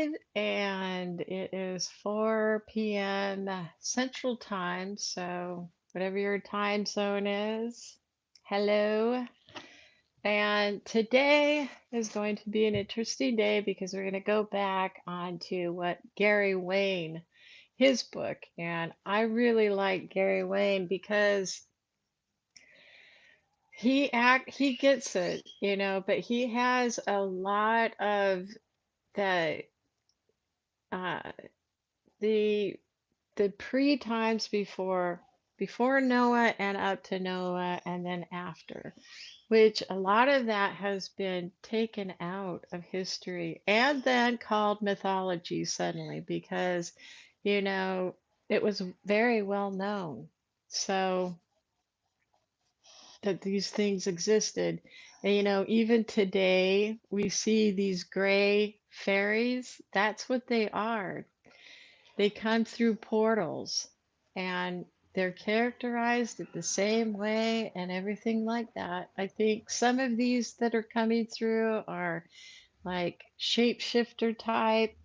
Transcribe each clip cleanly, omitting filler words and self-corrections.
live, and it is 4 p.m. Central Time. So, whatever your time zone is, hello. And today is going to be an interesting day because we're going to go back onto what Gary Wayne, his book. And I really like Gary Wayne because he gets it, but he has a lot of the uh the the pre times before Noah and up to Noah and then after, which a lot of that has been taken out of history and then called mythology suddenly because you know it was very well known so that these things existed. And even today we see these gray fairies. That's what they are. They come through portals and they're characterized the same way and everything like that. I think some of these that are coming through are like shapeshifter type,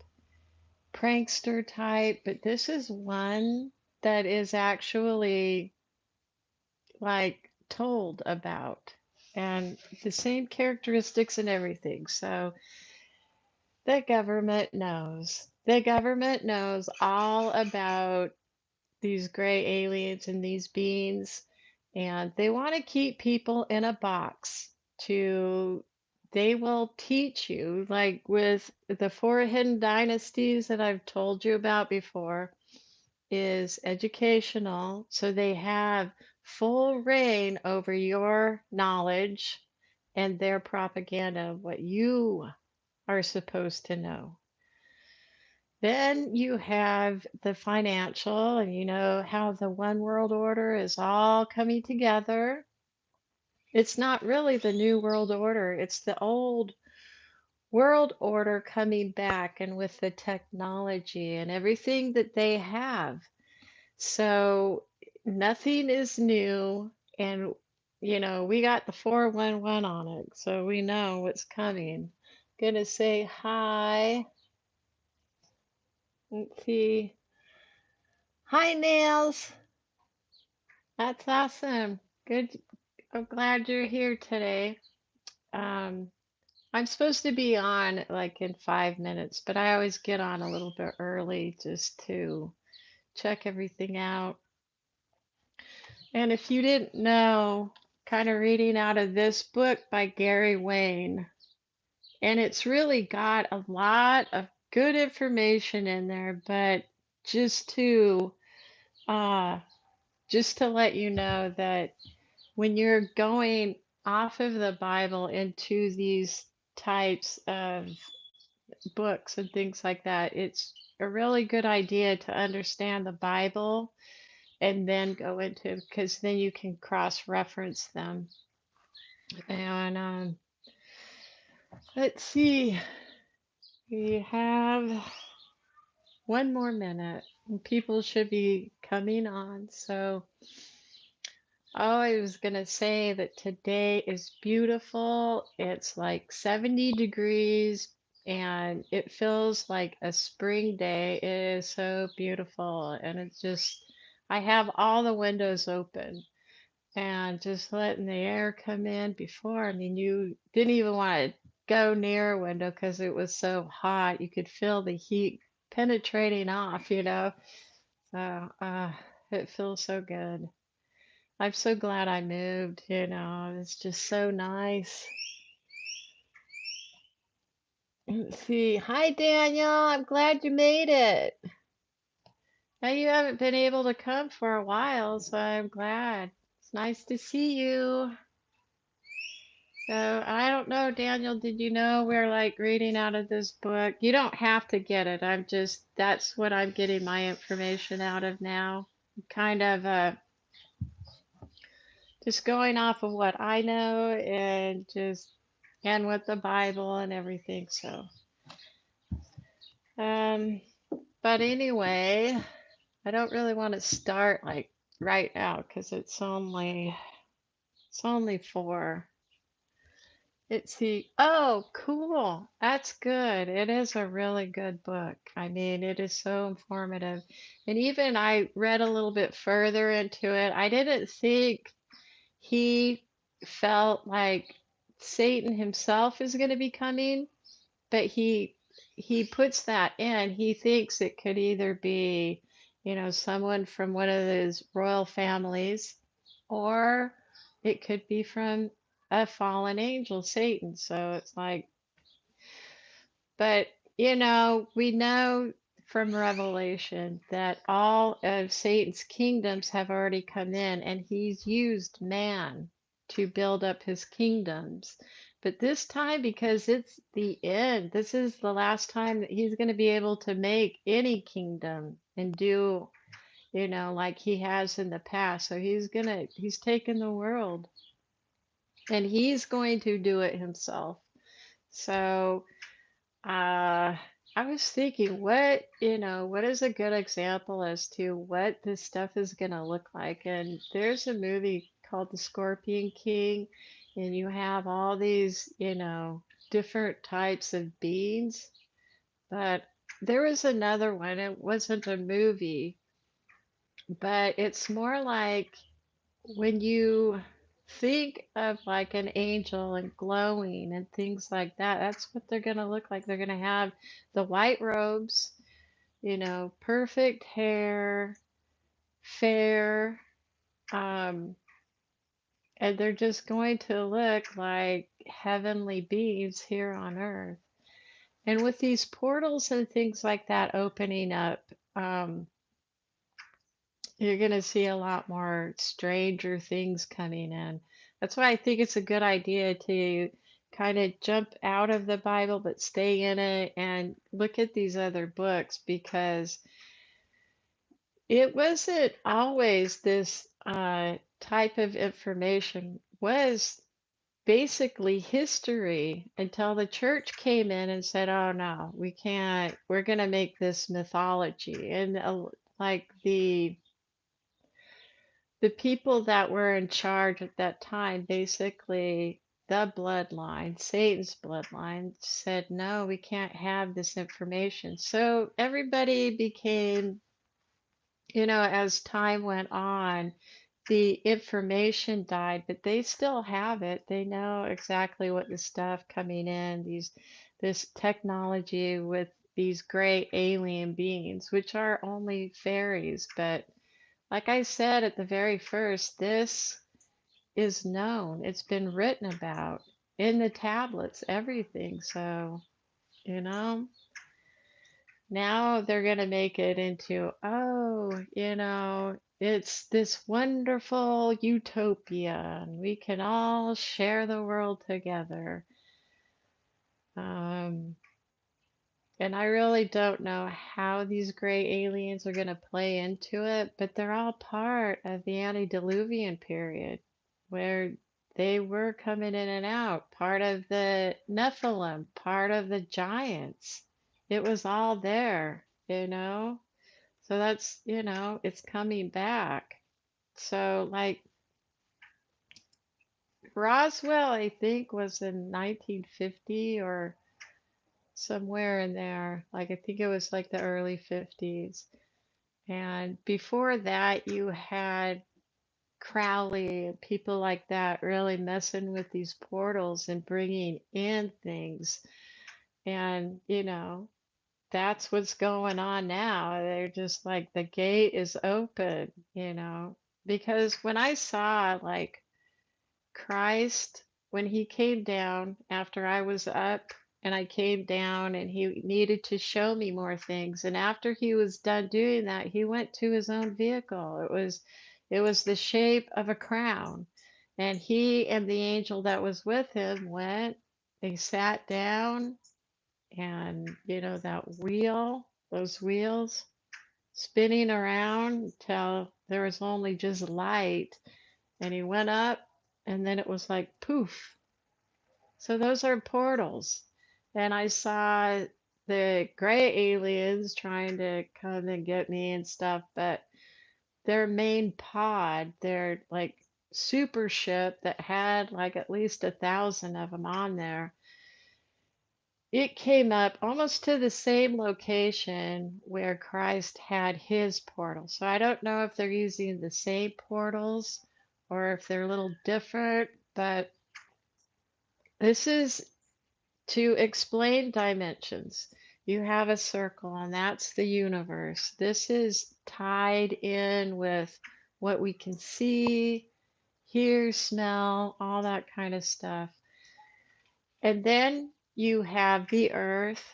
prankster type, but this is one that is actually like told about and the same characteristics and everything. So the government knows. The government knows all about these gray aliens and these beings, and they want to keep people in a box to they will teach you, like with the four hidden dynasties that I've told you about before, is educational. So they have full reign over your knowledge and their propaganda of what you are supposed to know. Then you have the financial, and how the one world order is all coming together. It's not really the new world order, it's the old world order coming back and with the technology and everything that they have. So nothing is new. And, we got the 411 on it, so we know what's coming. Gonna say hi. Let's see. Hi, Nails. That's awesome. Good. I'm glad you're here today. Um, I'm supposed to be on like in 5 minutes, but I always get on a little bit early just to check everything out. And if you didn't know, kind of reading out of this book by Gary Wayne, and it's really got a lot of good information in there, but just to uh just to let you know that when you're going off of the Bible into these types of books and things like that, it's a really good idea to understand the Bible and then go into because then you can cross reference them. And let's see, we have 1 more minute and people should be coming on. So oh, I was gonna say that today is beautiful. It's like 70 degrees and it feels like a spring day. It is so beautiful. And it's just, I have all the windows open and just letting the air come in before. I mean, you didn't even want to go near a window because it was so hot. You could feel the heat penetrating off. So it feels so good. I'm so glad I moved, it's just so nice. Let's see. Hi, Daniel. I'm glad you made it. Now you haven't been able to come for a while, so I'm glad. It's nice to see you. So I don't know, Daniel, did you know we're like reading out of this book? You don't have to get it. That's what I'm getting my information out of now. Kind of just going off of what I know and with the Bible and everything. So, um, but anyway, I don't really want to start like right now because it's only 4. It's the oh, cool. That's good. It is a really good book. I mean, it is so informative. And even I read a little bit further into it. I didn't think he felt like Satan himself is going to be coming, but he puts that in. He thinks it could either be, someone from one of those royal families, or it could be from a fallen angel, Satan. So it's like, but we know from Revelation that all of Satan's kingdoms have already come in, and he's used man to build up his kingdoms. But this time, because it's the end, this is the last time that he's going to be able to make any kingdom and do, like he has in the past. So he's taken the world and he's going to do it himself. So, uh, I was thinking, what is a good example as to what this stuff is gonna look like? And there's a movie called The Scorpion King, and you have all these, different types of beings. But there was another one, it wasn't a movie, but it's more like when you think of like an angel and glowing and things like that, that's what they're going to look like. They're going to have the white robes, perfect hair, fair, um, and they're just going to look like heavenly beings here on earth. And with these portals and things like that opening up, um, you're going to see a lot more stranger things coming in. That's why I think it's a good idea to kind of jump out of the Bible but stay in it and look at these other books, because it wasn't always this type of information was basically history until the church came in and said, "Oh no, we can't. We're going to make this mythology." And like the people that were in charge at that time, basically the bloodline, Satan's bloodline, said, no, we can't have this information. So everybody became, as time went on, the information died, but they still have it. They know exactly what the stuff coming in, this technology with these gray alien beings, which are only fairies, but like I said at the very first, this is known. It's been written about in the tablets, everything. So, you know, now they're going to make it into, oh, it's this wonderful utopia and we can all share the world together. Um, And I really don't know how these gray aliens are going to play into it, but they're all part of the antediluvian period where they were coming in and out, part of the Nephilim, part of the giants. It was all there. So that's, it's coming back. So, like, Roswell, I think, was in 1950 or somewhere in there. Like, I think it was like the early 50s. And before that, you had Crowley and people like that really messing with these portals and bringing in things. And, that's what's going on now. They're just like the gate is open. Because when I saw like Christ, when he came down after I was up and I came down and he needed to show me more things. And after he was done doing that, he went to his own vehicle. It was the shape of a crown. And he and the angel that was with him went, they sat down and that wheel, those wheels spinning around until there was only just light, and he went up, and then it was like poof. So those are portals. And I saw the gray aliens trying to come and get me and stuff, but their main pod, they're like super ship that had like at least 1,000 of them on there. It came up almost to the same location where Christ had his portal. So I don't know if they're using the same portals or if they're a little different, but this is to explain dimensions. You have a circle, and that's the universe. This is tied in with what we can see, hear, smell, all that kind of stuff. And then you have the earth,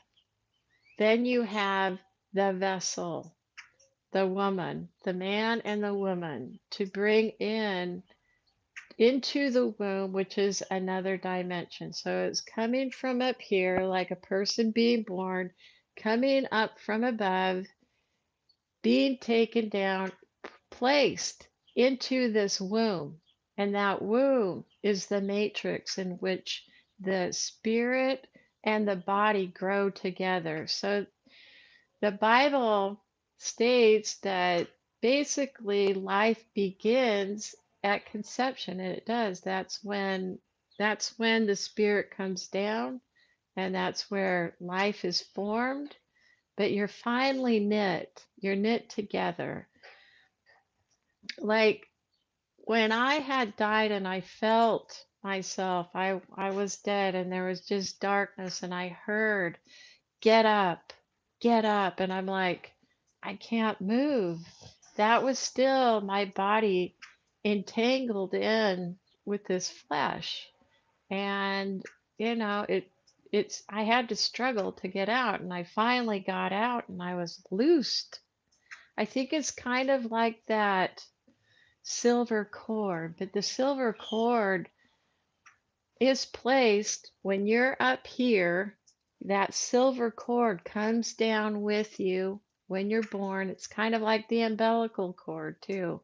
then you have the vessel, the woman, the man and the woman to bring in into the womb, which is another dimension. So it's coming from up here, like a person being born, coming up from above, being taken down, placed into this womb. And that womb is the matrix in which the spirit and the body grow together. So the Bible states that basically life begins at conception, and it does. That's when the spirit comes down, and that's where life is formed. But you're finally knit. You're knit together. Like when I had died and I felt myself, I was dead and there was just darkness, and I heard, get up, get up. And I'm like, I can't move. That was still my body entangled in with this flesh. And, I had to struggle to get out. And I finally got out and I was loosed. I think it's kind of like that silver cord, but the silver cord is placed when you're up here. That silver cord comes down with you when you're born. It's kind of like the umbilical cord, too.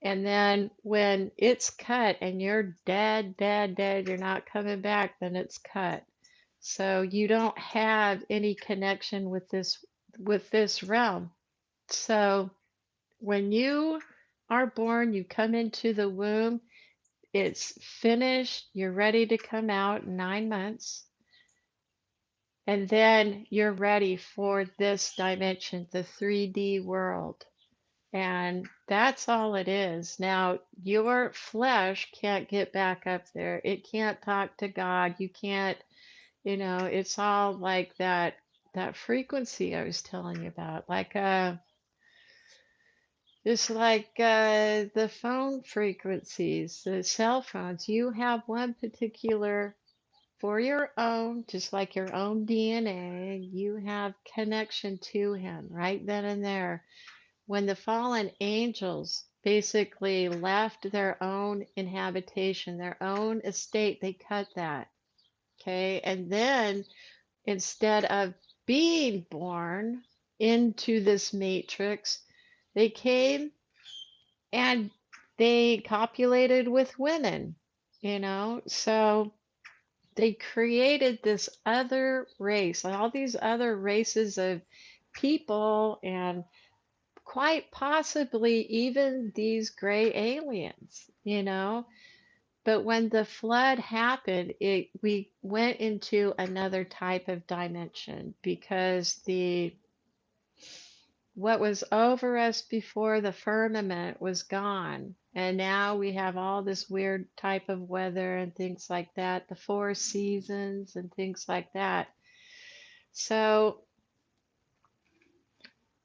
And then when it's cut and you're dead, dead, dead, you're not coming back, then it's cut. So you don't have any connection with this realm. So when you are born, you come into the womb, it's finished, you're ready to come out in 9 months, and then you're ready for this dimension, the 3D world. And that's all it is. Now, your flesh can't get back up there. It can't talk to God. You can't, it's all like that frequency I was telling you about. Like just like the phone frequencies, the cell phones, you have one particular for your own, just like your own DNA, you have connection to him right then and there. When the fallen angels basically left their own inhabitation, their own estate, they cut that. Okay. And then instead of being born into this matrix, they came and they copulated with women, so they created this other race, like all these other races of people, and quite possibly even these gray aliens. But when the flood happened, we went into another type of dimension because the what was over us before the firmament was gone. And now we have all this weird type of weather and things like that, the four seasons and things like that. So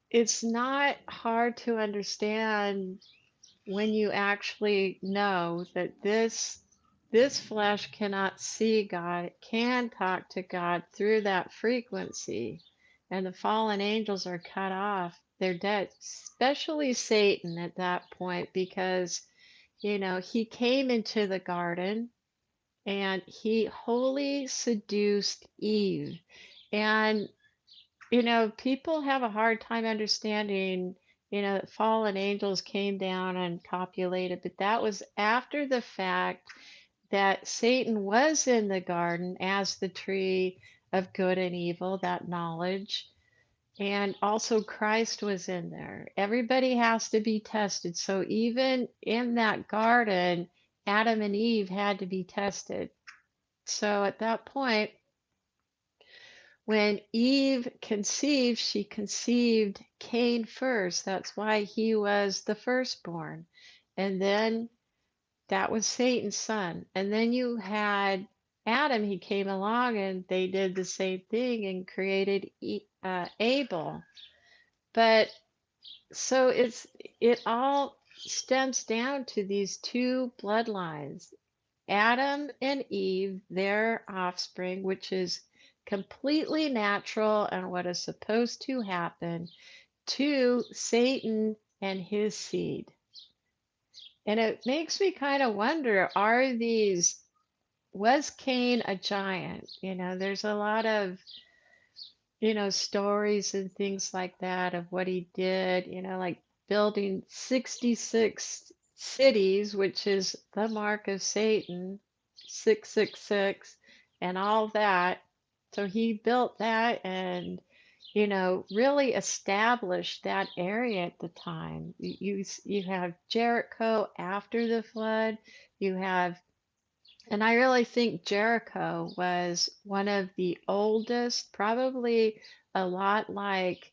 it's not hard to understand when you actually know that this flesh cannot see God, it can talk to God through that frequency, and the fallen angels are cut off. They're dead, especially Satan at that point, because he came into the garden and he wholly seduced Eve. And people have a hard time understanding, that fallen angels came down and copulated, but that was after the fact that Satan was in the garden as the tree of good and evil, that knowledge. And also Christ was in there. Everybody has to be tested. So even in that garden, Adam and Eve had to be tested. So at that point, when Eve conceived, she conceived Cain first. That's why he was the firstborn. And then that was Satan's son. And then you had Adam, he came along and they did the same thing and created Abel. But so it all stems down to these two bloodlines, Adam and Eve, their offspring, which is completely natural and what is supposed to happen, to Satan and his seed. And it makes me kind of wonder, was Cain a giant? There's a lot of stories and things like that of what he did, like building 66 cities, which is the mark of Satan, 666, and all that. So he built that and, really established that area at the time. You have Jericho after the flood. You have and I really think Jericho was one of the oldest, probably a lot like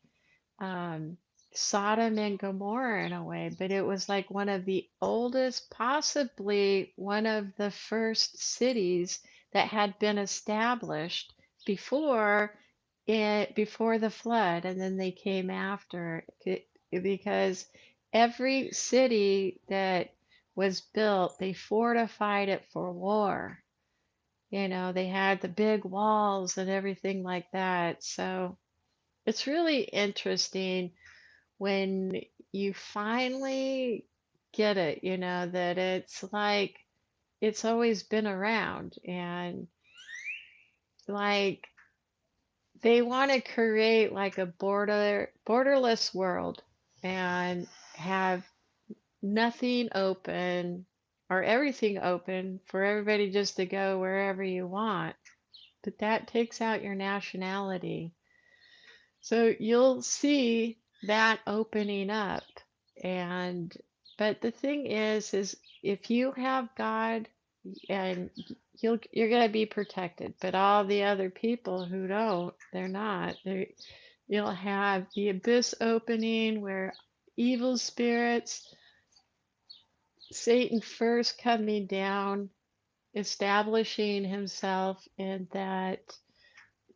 um, Sodom and Gomorrah in a way, but it was like one of the oldest, possibly one of the first cities that had been established before before the flood, and then they came after because every city that was built, they fortified it for war. They had the big walls and everything like that. So it's really interesting when you finally get it, that it's like it's always been around and like they want to create like a borderless world and have nothing open or everything open for everybody just to go wherever you want. But that takes out your nationality. So you'll see that opening up. And but the thing is if you have God and you're going to be protected, but all the other people who don't, they're not. You'll have the abyss opening where evil spirits, Satan first coming down, establishing himself in that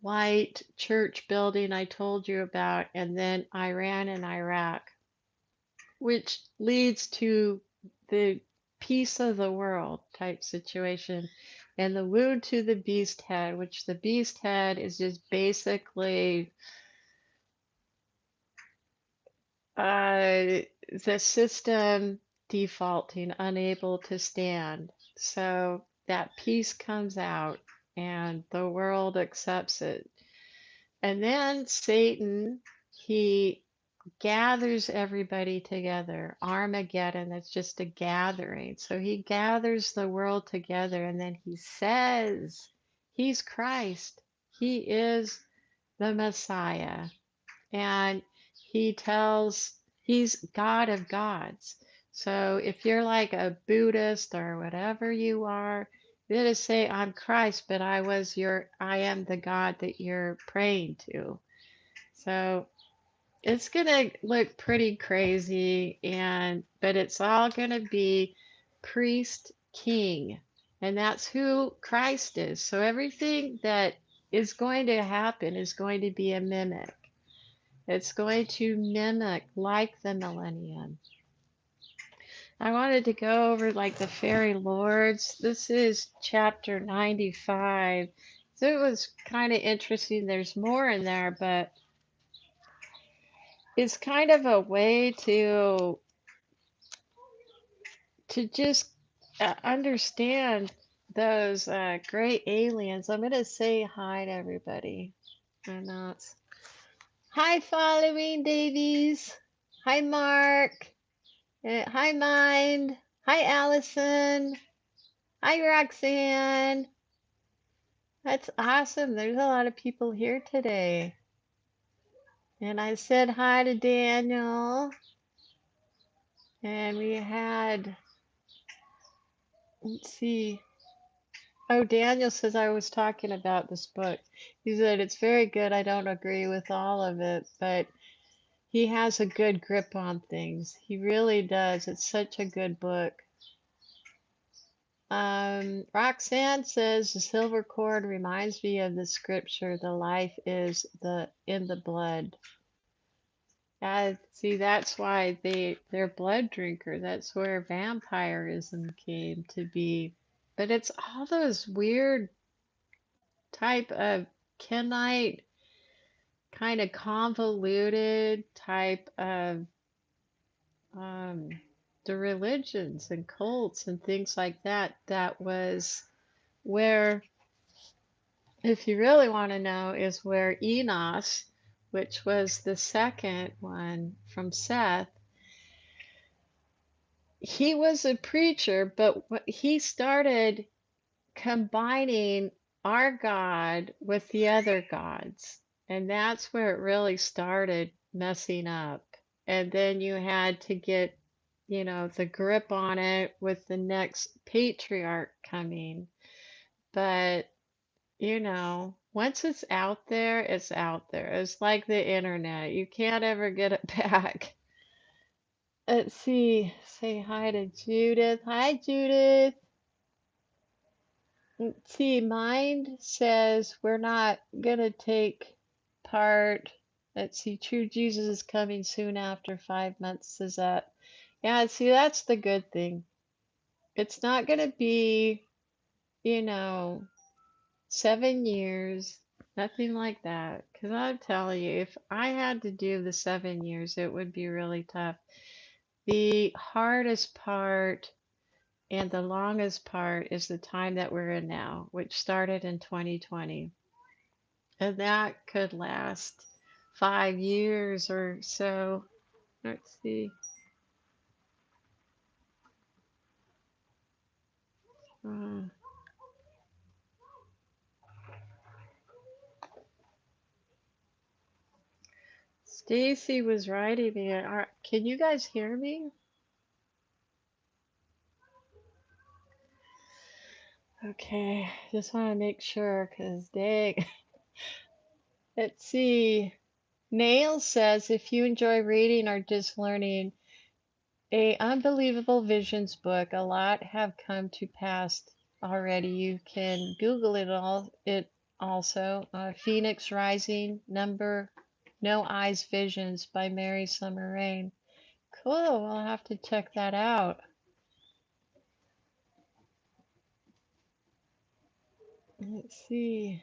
white church building I told you about, and then Iran and Iraq, which leads to the peace of the world type situation, and the wound to the beast head, which the beast head is just basically uh, the system defaulting, unable to stand. So that peace comes out and the world accepts it. And then Satan, he gathers everybody together. Armageddon, it's just a gathering. So he gathers the world together and then he says, he's Christ. He is the Messiah. And he tells, he's God of gods. So if you're like a Buddhist or whatever you are, you just say, I'm Christ, but I am the God that you're praying to. So it's gonna look pretty crazy but it's all gonna be priest king. And that's who Christ is. So everything that is going to happen is going to be a mimic. It's going to mimic like the millennium. I wanted to go over like the fairy lords. This is chapter 95. So it was kind of interesting. There's more in there, but it's kind of a way to just understand those great aliens. I'm gonna say hi to everybody. I know hi, following Davies. Hi, Mark. Hi, Mind. Hi, Allison. Hi, Roxanne. That's awesome. There's a lot of people here today. And I said hi to Daniel. And we had, let's see. Oh, Daniel says I was talking about this book. He said it's very good. I don't agree with all of it, but he has a good grip on things. He really does. It's such a good book. Roxanne says the silver cord reminds me of the scripture, the life is the in the blood. See, that's why they're blood drinker. That's where vampirism came to be. But it's all those weird type of Kenite kind of convoluted type of um, the religions and cults and things like that. That was where, if you really want to know, is where Enos, which was the second one from Seth, he was a preacher, but he started combining our God with the other gods. And that's where it really started messing up. And then you had to get, the grip on it with the next patriarch coming. But, once it's out there, it's out there. It's like the internet. You can't ever get it back. Let's see. Say hi to Judith. Hi, Judith. Let's see, Mind says we're not going to take part. Let's see, True Jesus is coming soon after 5 months is up. Yeah, see, that's the good thing. It's not going to be, you know, 7 years, nothing like that. Because I'm telling you, if I had to do the 7 years, it would be really tough. The hardest part and the longest part is the time that we're in now, which started in 2020. And that could last 5 years or so. Let's see. Uh, Stacy was writing me. Can you guys hear me? Okay, just want to make sure because dang. Let's see. Nail says if you enjoy reading or just learning, a unbelievable visions book. A lot have come to pass already. You can Google it all. It also Phoenix Rising number No Eyes Visions by Mary Summer Rain. Cool. I'll have to check that out. Let's see.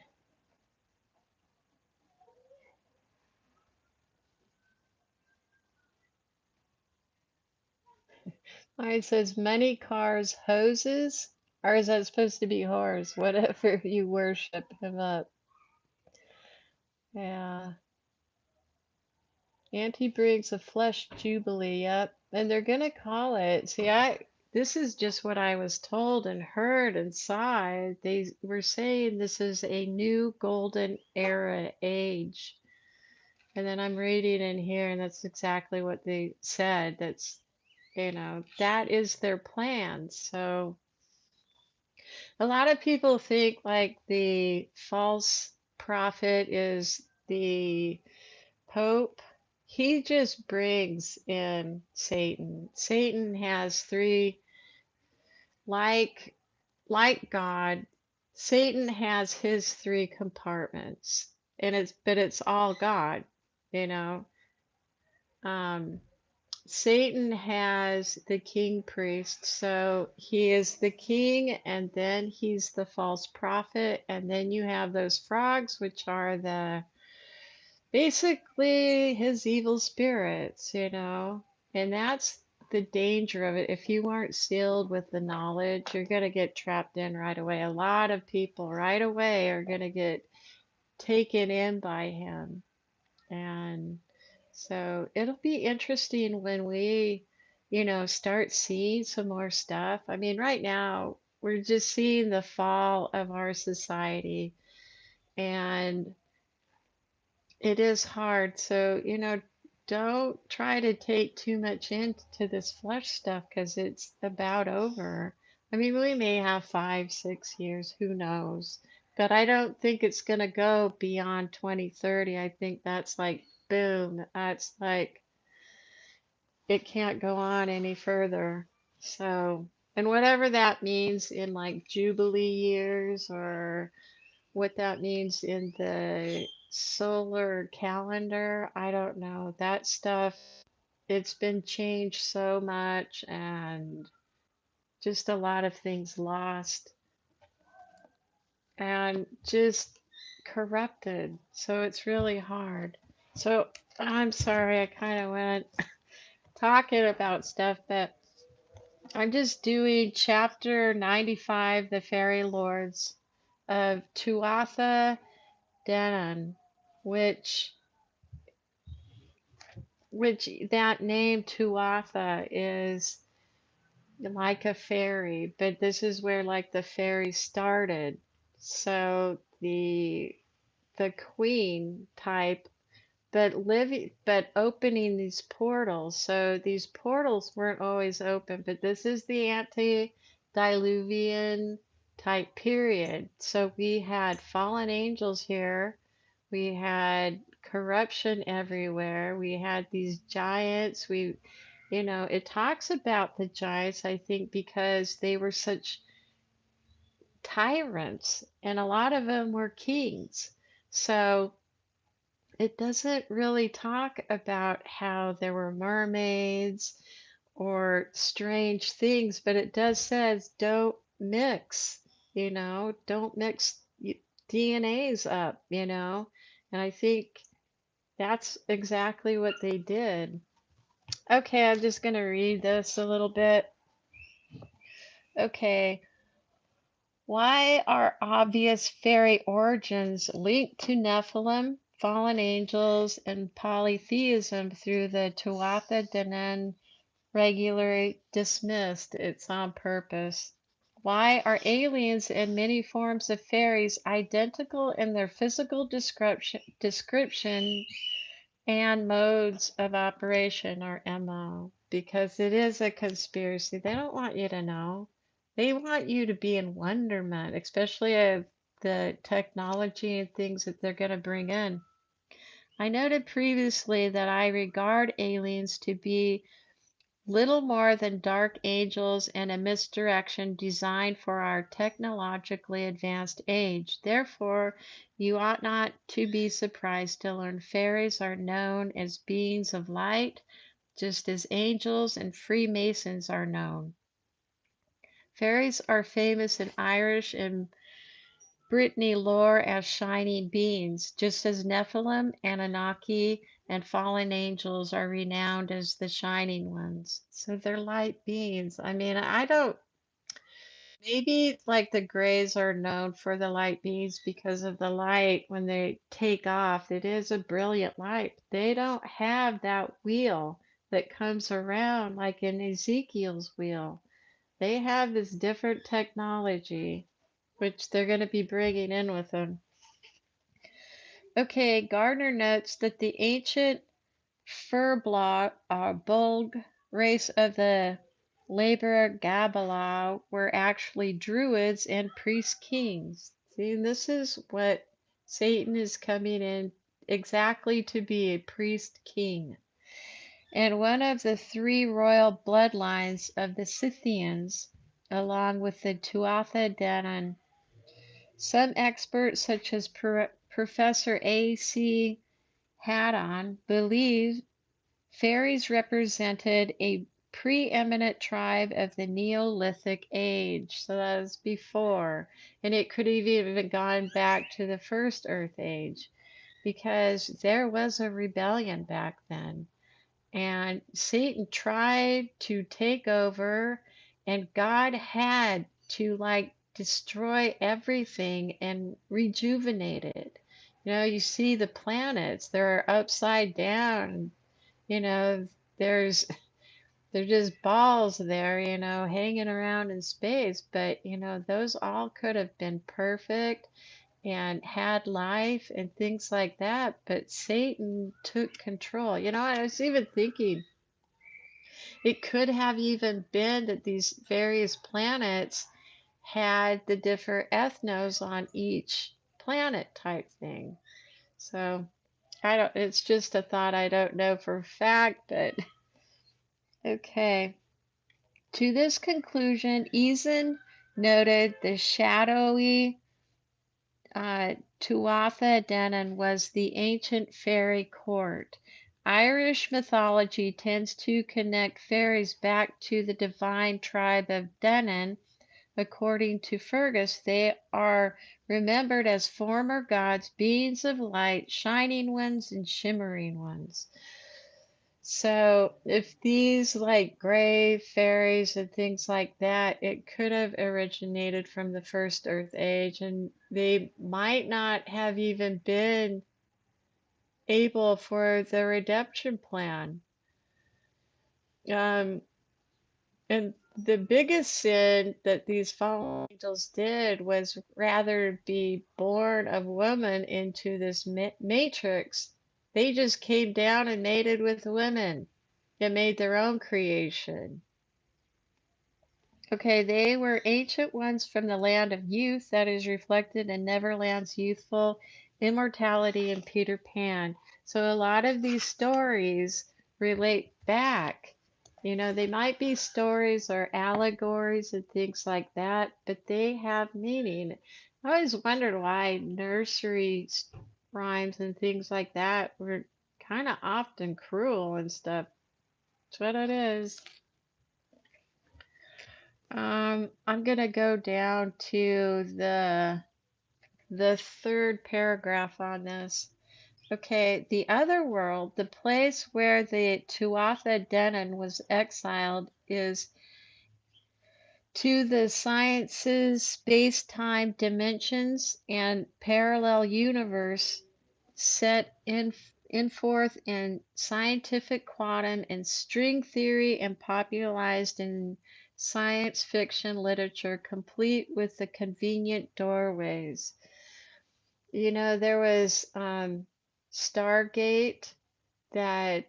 Mine says money, cars, hoses. Or is that supposed to be whores? Whatever you worship him up. Yeah. Auntie brings a flesh jubilee, yep. And they're gonna call it. See, this is just what I was told and heard and saw. They were saying this is a new golden era age. And then I'm reading in here, and that's exactly what they said. That is their plan. So a lot of people think like the false prophet is the Pope. He just brings in Satan. Satan has three, like like God, Satan has his three compartments, and it's all God, you know. Um, Satan has the king priest, so he is the king, and then he's the false prophet, and then you have those frogs, which are the basically his evil spirits. And that's the danger of it. If you aren't sealed with the knowledge, you're going to get trapped in right away. A lot of people right away are going to get taken in by him. And so it'll be interesting when we start seeing some more stuff. I mean, right now, we're just seeing the fall of our society. And it is hard. So, don't try to take too much into this flesh stuff because it's about over. I mean, we may have 5, 6 years, who knows? But I don't think it's going to go beyond 2030. I think that's like, boom, that's like, it can't go on any further. So, and whatever that means in like Jubilee years or what that means in the solar calendar, I don't know. That stuff, it's been changed so much and just a lot of things lost and just corrupted. So it's really hard. So I'm sorry, I kind of went talking about stuff, but I'm just doing chapter 95, The Fairy Lords of Tuatha Danann, which that name Tuatha is like a fairy, but this is where like the fairy started. So the queen type, but living but opening these portals. So these portals weren't always open, but this is the antediluvian type period. So we had fallen angels here. We had corruption everywhere. We had these giants. It talks about the giants, I think, because they were such tyrants, and a lot of them were kings. So it doesn't really talk about how there were mermaids or strange things, but it does says don't mix, don't mix DNAs up, and I think that's exactly what they did. Okay, I'm just going to read this a little bit. Okay, why are obvious fairy origins linked to Nephilim, fallen angels, and polytheism through the Tuatha De Danann regularly dismissed? It's on purpose. Why are aliens and many forms of fairies identical in their physical description and modes of operation, or MO? Because it is a conspiracy. They don't want you to know. They want you to be in wonderment, especially of the technology and things that they're going to bring in. I noted previously that I regard aliens to be little more than dark angels and a misdirection designed for our technologically advanced age. Therefore, you ought not to be surprised to learn fairies are known as beings of light, just as angels and Freemasons are known. Fairies are famous in Irish and Brittany lore as shining beings, just as Nephilim, Anunnaki, and fallen angels are renowned as the shining ones. So they're light beings. I mean, I don't, maybe like the Greys are known for the light beings because of the light when they take off. It is a brilliant light. They don't have that wheel that comes around like in Ezekiel's wheel. They have this different technology, which they're going to be bringing in with them. Okay, Gardner notes that the ancient Bulg race of the Laber Gabala were actually druids and priest kings. See, this is what Satan is coming in exactly to be, a priest king. And one of the three royal bloodlines of the Scythians, along with the Tuatha Danann. Some experts, such as Professor A.C. Haddon, believe fairies represented a preeminent tribe of the Neolithic age. So that was before. And it could have even gone back to the first Earth age because there was a rebellion back then. And Satan tried to take over, and God had to like destroy everything and rejuvenate it. You see the planets, they're upside down, you know, there's they're just balls there, hanging around in space, but those all could have been perfect and had life and things like that, but Satan took control. I was even thinking it could have even been that these various planets had the different ethnos on each planet type thing. So I don't, it's just a thought. I don't know for a fact, but okay. To this conclusion, Eason noted the shadowy Tuatha Danann was the ancient fairy court. Irish mythology tends to connect fairies back to the divine tribe of Danann. According to Fergus, they are remembered as former gods, beings of light, shining ones, and shimmering ones. So, if these like gray fairies and things like that, it could have originated from the first Earth Age, and they might not have even been able for the redemption plan. Um, and the biggest sin that these fallen angels did was rather be born of woman into this matrix. They just came down and mated with women and made their own creation. Okay, they were ancient ones from the land of youth that is reflected in Neverland's youthful immortality in Peter Pan. So a lot of these stories relate back. They might be stories or allegories and things like that, but they have meaning. I always wondered why nursery rhymes and things like that were kind of often cruel and stuff. That's what it is. I'm gonna go down to the third paragraph on this. Okay, the other world, the place where the Tuatha Danann was exiled, is to the sciences, space-time dimensions, and parallel universe set in forth in scientific quantum and string theory and popularized in science fiction literature, complete with the convenient doorways. There was Stargate that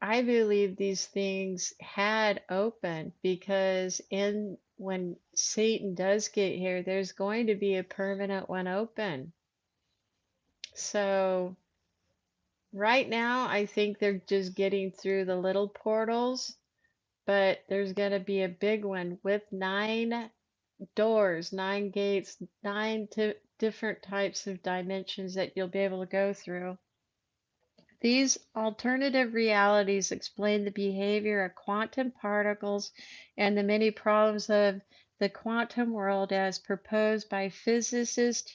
I believe these things had opened because in when Satan does get here, there's going to be a permanent one open. So right now, I think they're just getting through the little portals, but there's going to be a big one with 9 doors, 9 gates, different types of dimensions that you'll be able to go through. These alternative realities explain the behavior of quantum particles and the many problems of the quantum world as proposed by physicist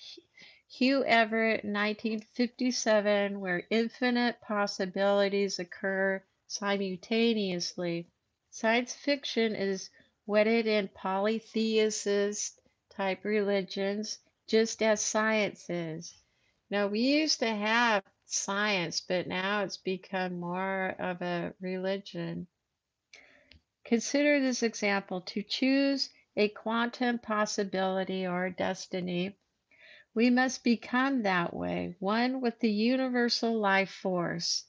Hugh Everett in 1957, where infinite possibilities occur simultaneously. Science fiction is wedded in polytheist type religions, just as science is. Now, we used to have science, but now it's become more of a religion. Consider this example. To choose a quantum possibility or destiny, we must become that way, one with the universal life force,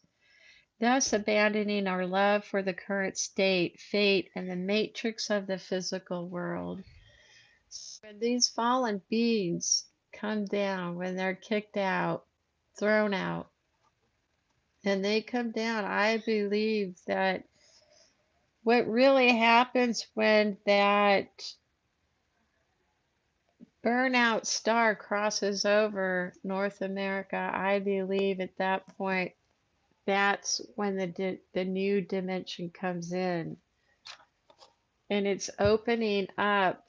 thus abandoning our love for the current state, fate, and the matrix of the physical world. When these fallen beings come down, when they're kicked out, thrown out, and they come down, I believe that what really happens when that burnout star crosses over North America, I believe at that point, that's when the new dimension comes in. And it's opening up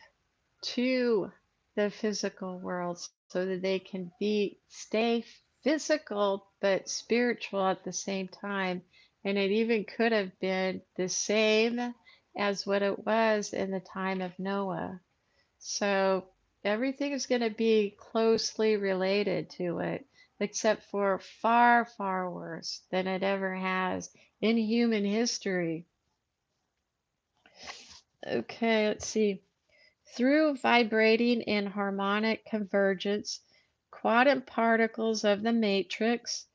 to the physical world so that they can stay physical but spiritual at the same time. And it even could have been the same as what it was in the time of Noah. So everything is going to be closely related to it, except for far, far worse than it ever has in human history. Okay, let's see. Through vibrating and harmonic convergence, quantum particles of the matrix,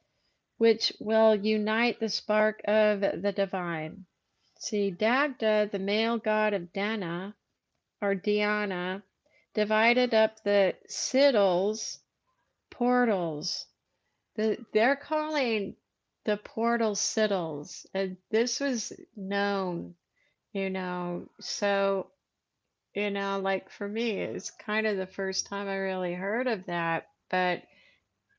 which will unite the spark of the divine. See, Dagda, the male god of Dana, or Diana, divided up the siddles, portals. They're calling the portal siddles, and this was known, so, like for me, it's kind of the first time I really heard of that, but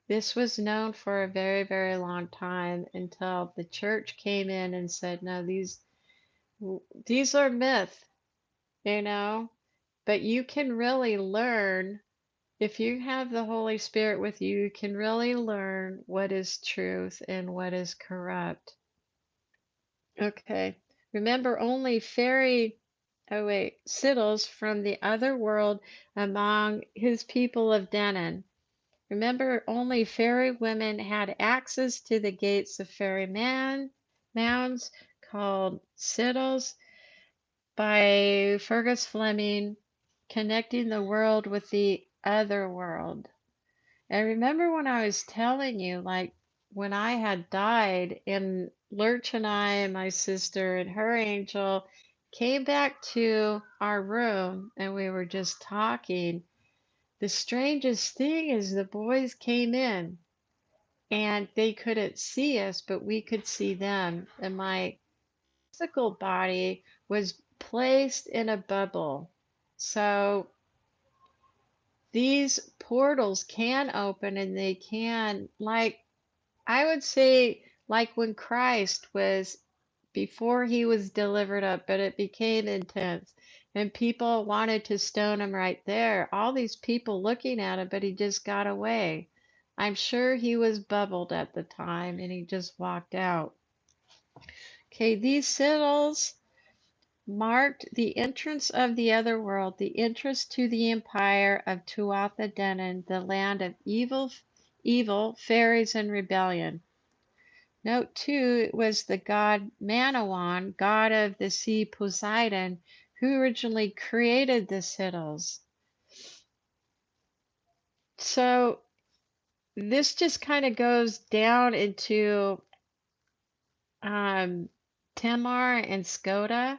this was known for a very, very long time until the church came in and said, no, these are myth, you know, but you can really learn if you have the Holy Spirit with you, you can really learn what is truth and what is corrupt. Okay. Remember only siddles from the other world among his people of Denon. Remember only fairy women had access to the gates of mounds called siddles by Fergus Fleming, connecting the world with the other world. And remember when I was telling you, like when I had died, and Lurch and I and my sister and her angel came back to our room and we were just talking. The strangest thing is the boys came in and they couldn't see us, but we could see them. And my physical body was placed in a bubble. So these portals can open and they can, like, I would say, like when Christ was, before he was delivered up, but it became intense and people wanted to stone him right there. All these people looking at him, but he just got away. I'm sure he was bubbled at the time and he just walked out. Okay, these sigils marked the entrance of the other world, the entrance to the empire of Tuatha Denon, the land of evil, fairies, and rebellion. Note too, it was the god Manawan, god of the sea Poseidon, who originally created the sigils. So this just kind of goes down into Tamar and Skoda,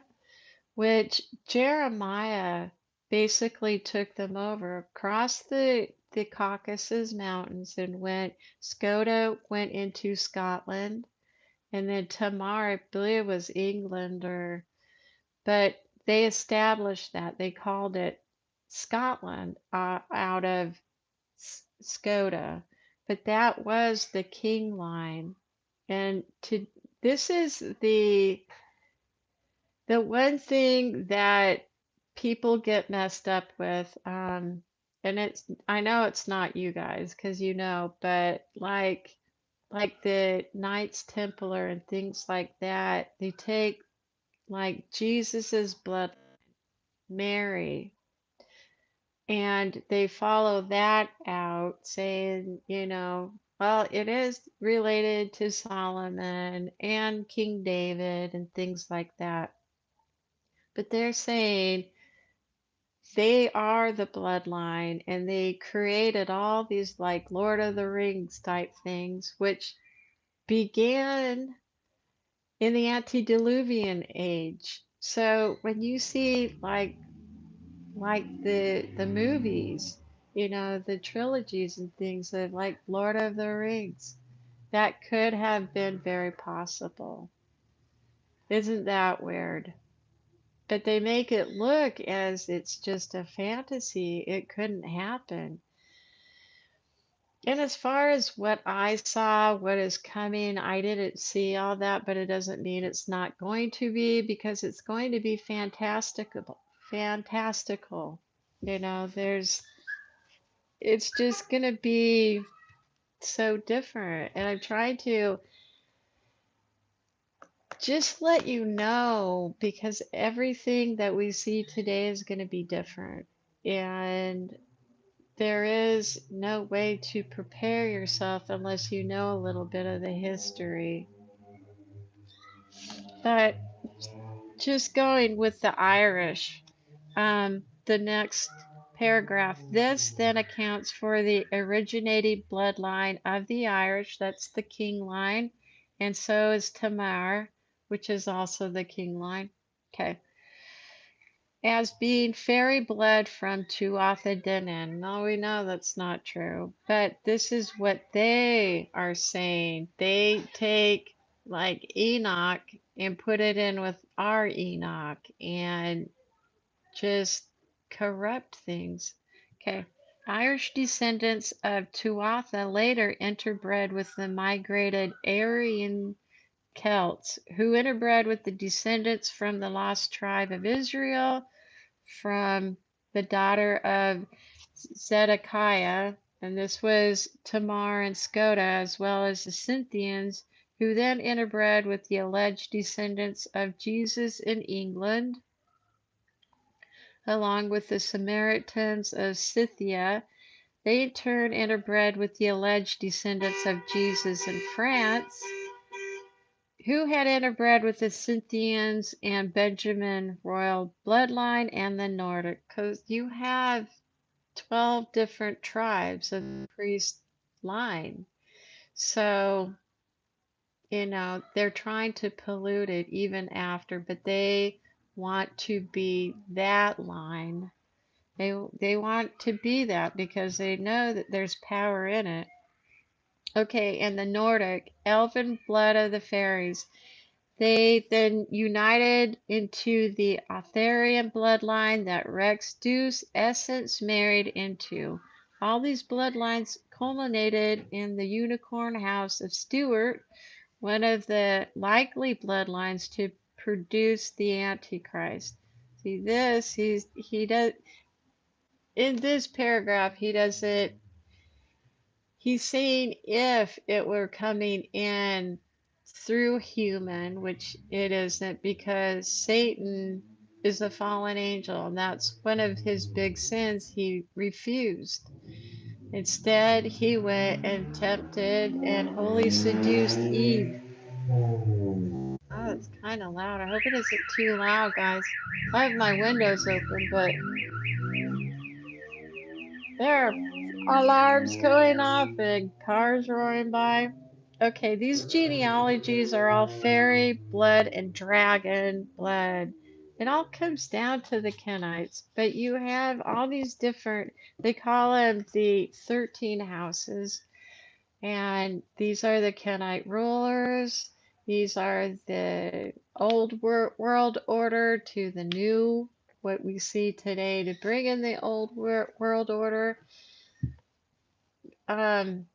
which Jeremiah basically took them over across the Caucasus Mountains and Skoda went into Scotland, and then Tamar, I believe, was England, but they established that. They called it Scotland out of Skoda, but that was the king line. And this is the one thing that people get messed up with, and I know it's not you guys because but like the Knights Templar and things like that, they take like Jesus's blood, Mary, and they follow that out, saying, well, it is related to Solomon and King David and things like that. But they're saying they are the bloodline and they created all these like Lord of the Rings type things, which began in the antediluvian age. So when you see like the movies, the trilogies and things of like Lord of the Rings, that could have been very possible. Isn't that weird? But they make it look as it's just a fantasy. It couldn't happen. And as far as what I saw, what is coming, I didn't see all that, but it doesn't mean it's not going to be because it's going to be fantastical. Fantastical. It's just going to be so different. And I'm trying to just let you know because everything that we see today is going to be different. And there is no way to prepare yourself unless you know a little bit of the history. But just going with the Irish, the next paragraph. This then accounts for the originating bloodline of the Irish, that's the king line, and so is Tamar, which is also the king line. Okay. As being fairy blood from Tuatha De Danann. No, we know that's not true, but this is what they are saying. They take like Enoch and put it in with our Enoch and just corrupt things. Okay. Irish descendants of Tuatha later interbred with the migrated Aryan Celts, who interbred with the descendants from the lost tribe of Israel, from the daughter of Zedekiah, and this was Tamar and Skoda, as well as the Scythians, who then interbred with the alleged descendants of Jesus in England, along with the Samaritans of Scythia. They in turn interbred with the alleged descendants of Jesus in France, who had interbred with the Scythians and Benjamin royal bloodline and the Nordic. Because you have 12 different tribes of the priest line. So, they're trying to pollute it even after, but they want to be that line. They want to be that because they know that there's power in it. Okay, and the Nordic, elven blood of the fairies. They then united into the Arthurian bloodline that Rex Deuce Essence married into. All these bloodlines culminated in the Unicorn House of Stuart, one of the likely bloodlines to produce the Antichrist. See this, he does in this paragraph, he doesn't, he's saying if it were coming in through human, which it isn't, because Satan is a fallen angel, and that's one of his big sins. He refused. Instead, he went and tempted and wholly seduced Eve. Oh, it's kind of loud. I hope it isn't too loud, guys. I have my windows open, but there are alarms going off and cars roaring by. Okay, these genealogies are all fairy blood and dragon blood. It all comes down to the Kenites, but you have all these different, they call them the 13 houses, and these are the Kenite rulers. These are the old world order to the new, what we see today to bring in the old world order. Um,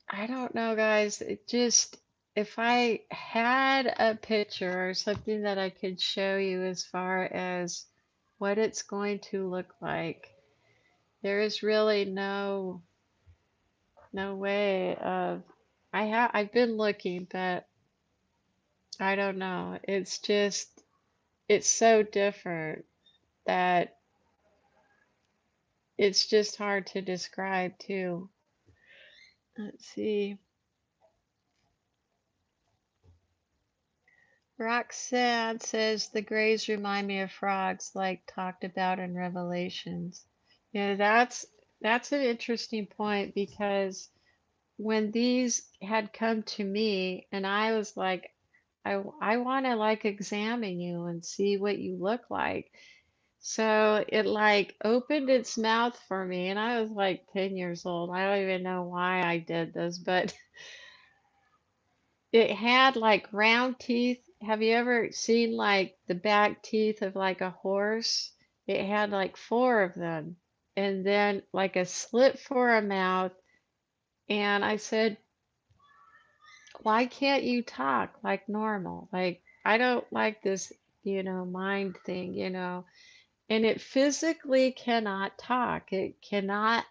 I don't know, guys. It just, if I had a picture or something that I could show you as far as what it's going to look like, there is really no way of, I've been looking, but I don't know. It's just, it's so different that it's just hard to describe too. Let's see. Roxanne says the grays remind me of frogs, like talked about in Revelations. Yeah, that's an interesting point because when these had come to me, and I was like, I want to like examine you and see what you look like. So it like opened its mouth for me, and I was like 10 years old. I don't even know why I did this, but it had like round teeth. Have you ever seen like the back teeth of like a horse? It had like four of them, and then like a slit for a mouth. And I said, why can't you talk like normal? Like, I don't like this, mind thing, And it physically cannot talk. It cannot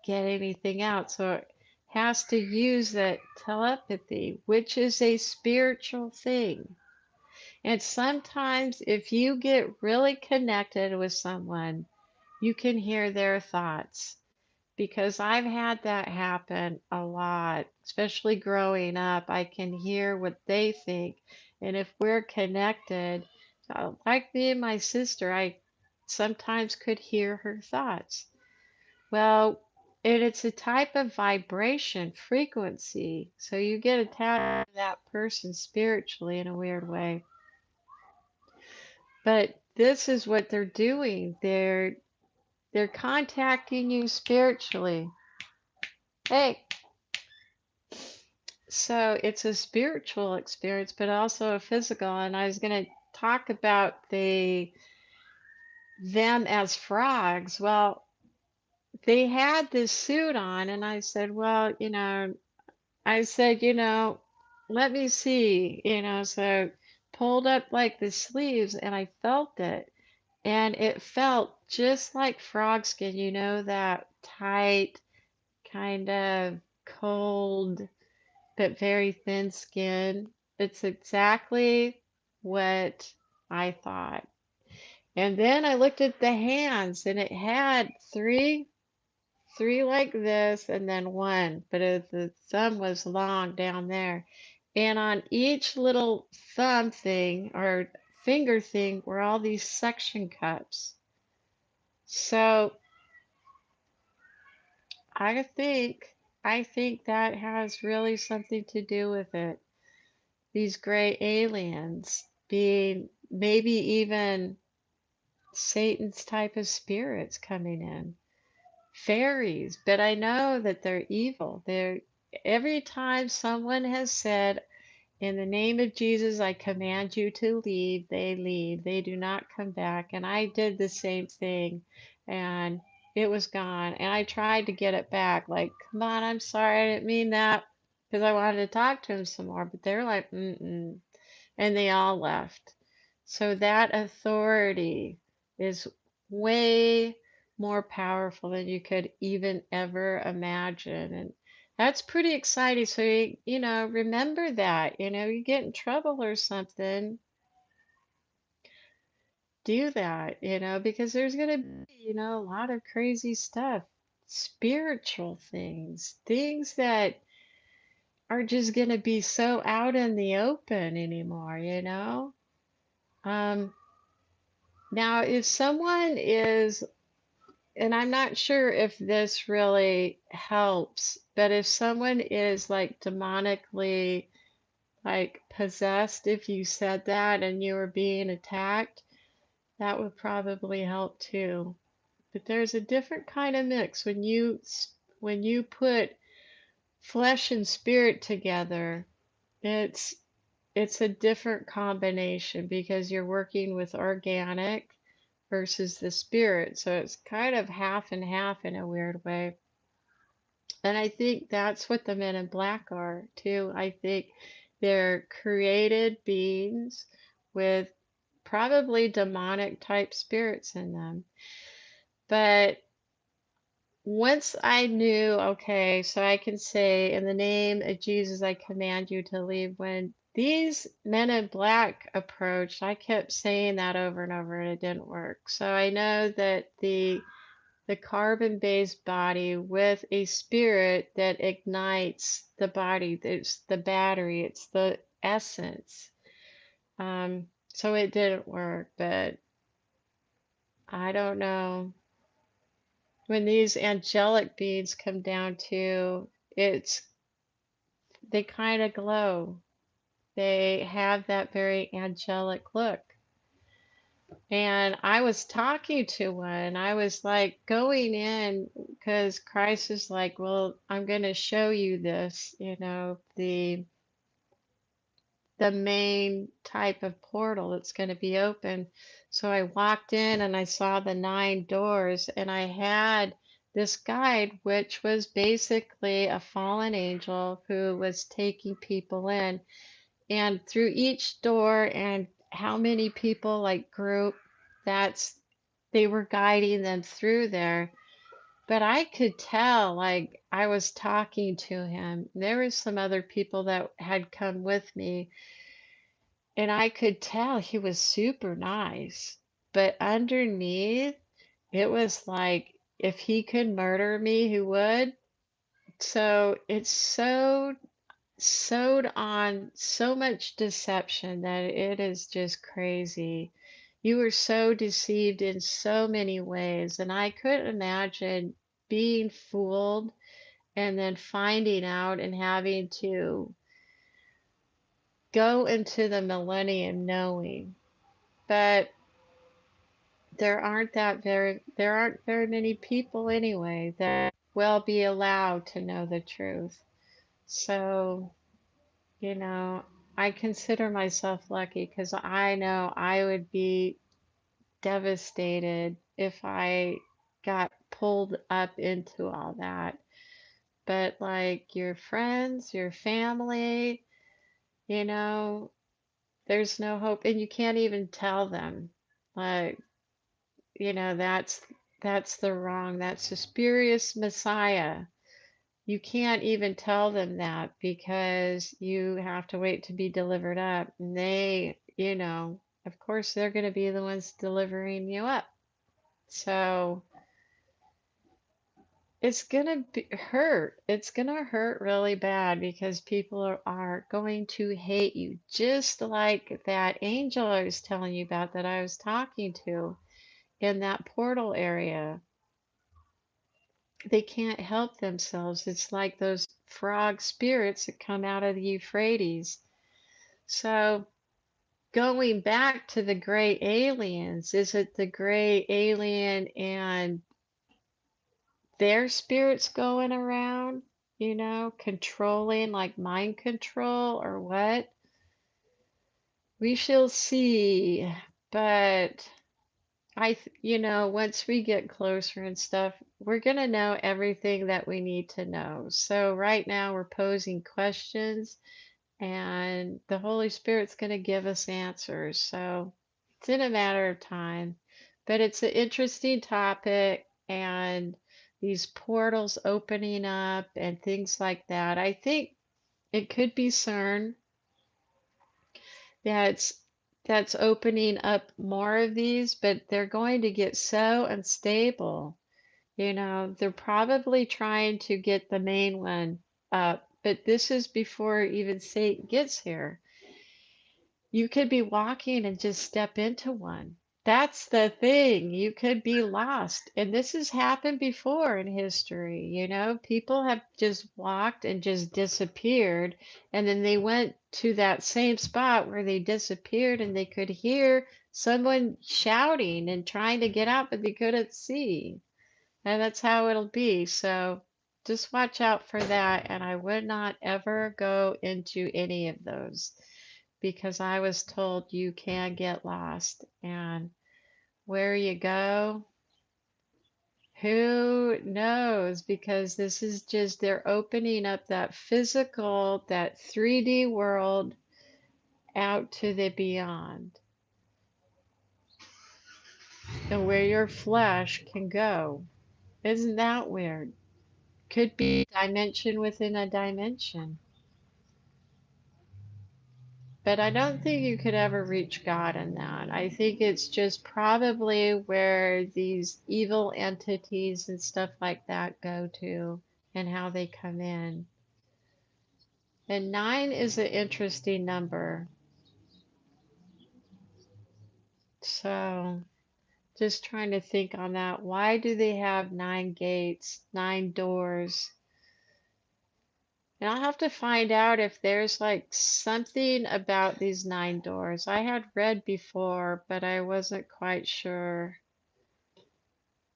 get anything out. So it has to use that telepathy, which is a spiritual thing. And sometimes, if you get really connected with someone, you can hear their thoughts. Because I've had that happen a lot, especially growing up. I can hear what they think. And if we're connected, like me and my sister, I sometimes could hear her thoughts. Well, it's a type of vibration, frequency. So you get attached to that person spiritually in a weird way. But this is what they're doing. They're contacting you spiritually. Hey, so it's a spiritual experience, but also a physical. And I was going to talk about them as frogs. Well, they had this suit on, and I said, well, I said, let me see, so pulled up like the sleeves and I felt it. And it felt just like frog skin, that tight, kind of cold, but very thin skin. It's exactly what I thought. And then I looked at the hands and it had three like this and then one, but the thumb was long down there. And on each little thumb thing or finger thing were all these suction cups. So I think I think that has really something to do with it. These gray aliens being maybe even Satan's type of spirits coming in. Fairies, but I know that they're evil. They're every time someone has said, "In the name of Jesus, I command you to leave," they leave. They do not come back. And I did the same thing, and it was gone. And I tried to get it back, like, "Come on, I'm sorry, I didn't mean that," because I wanted to talk to him some more. But they're like, "Mm-mm." And they all left. So that authority is way more powerful than you could even ever imagine. And that's pretty exciting. So, remember that, you get in trouble or something, do that, because there's going to be, a lot of crazy stuff, spiritual things, things that are just going to be so out in the open anymore. Um, Now, if someone is, and I'm not sure if this really helps, but if someone is like demonically like possessed, if you said that and you were being attacked, that would probably help too. But there's a different kind of mix when you put flesh and spirit together. It's it's a different combination because you're working with organic versus the spirit. So it's kind of half and half in a weird way. And I think that's what the men in black are too. I think they're created beings with probably demonic type spirits in them. But once I knew, okay, so I can say, in the name of Jesus, I command you to leave. When these men in black approached, I kept saying that over and over, and it didn't work. So I know that the carbon-based body with a spirit that ignites the body, it's the battery, it's the essence. So it didn't work, but I don't know. When these angelic beings come down to, it's they kind of glow. They have that very angelic look. And I was talking to one. I was like going in because Christ is like, well, I'm going to show you this, the main type of portal that's going to be open. So I walked in and I saw the 9 doors, and I had this guide, which was basically a fallen angel who was taking people in. And through each door and how many people like group, that's they were guiding them through there. But I could tell, like, I was talking to him. There were some other people that had come with me, and I could tell he was super nice. But underneath, it was like if he could murder me, he would. So it's so sewed on so much deception that it is just crazy. You were so deceived in so many ways, and I couldn't imagine being fooled and then finding out and having to go into the millennium knowing. But there aren't very many people anyway that will be allowed to know the truth. So, you know, I consider myself lucky because I know I would be devastated if I got pulled up into all that. But like your friends, your family, you know, there's no hope and you can't even tell them. Like, you know, that's the wrong, that's the spurious Messiah. You can't even tell them that because you have to wait to be delivered up. And they, you know, of course, they're going to be the ones delivering you up. So it's going to hurt. It's going to hurt really bad because people are going to hate you, just like that angel I was telling you about that I was talking to in that portal area. They can't help themselves. It's like those frog spirits that come out of the Euphrates. So, going back to the gray aliens, is it the gray alien and their spirits going around, you know, controlling like mind control or what? We shall see. But you know, once we get closer and stuff, we're going to know everything that we need to know. So right now we're posing questions and the Holy Spirit's going to give us answers. So it's in a matter of time. But it's an interesting topic and these portals opening up and things like that. I think it could be CERN that's that's opening up more of these, but they're going to get so unstable. You know, they're probably trying to get the main one up, but this is before even Satan gets here. You could be walking and just step into one. That's the thing. You could be lost. And this has happened before in history. You know, people have just walked and just disappeared. And then they went to that same spot where they disappeared and they could hear someone shouting and trying to get out, but they couldn't see. And that's how it'll be. So just watch out for that. And I would not ever go into any of those because I was told you can get lost. And where you go, who knows? Because this is just, they're opening up that physical, that 3D world out to the beyond and where your flesh can go. Isn't that weird? Could be a dimension within a dimension. But I don't think you could ever reach God in that. I think it's just probably where these evil entities and stuff like that go to and how they come in. And nine is an interesting number. So just trying to think on that. Why do they have nine gates, nine doors? And I'll have to find out if there's like something about these nine doors. I had read before, but I wasn't quite sure.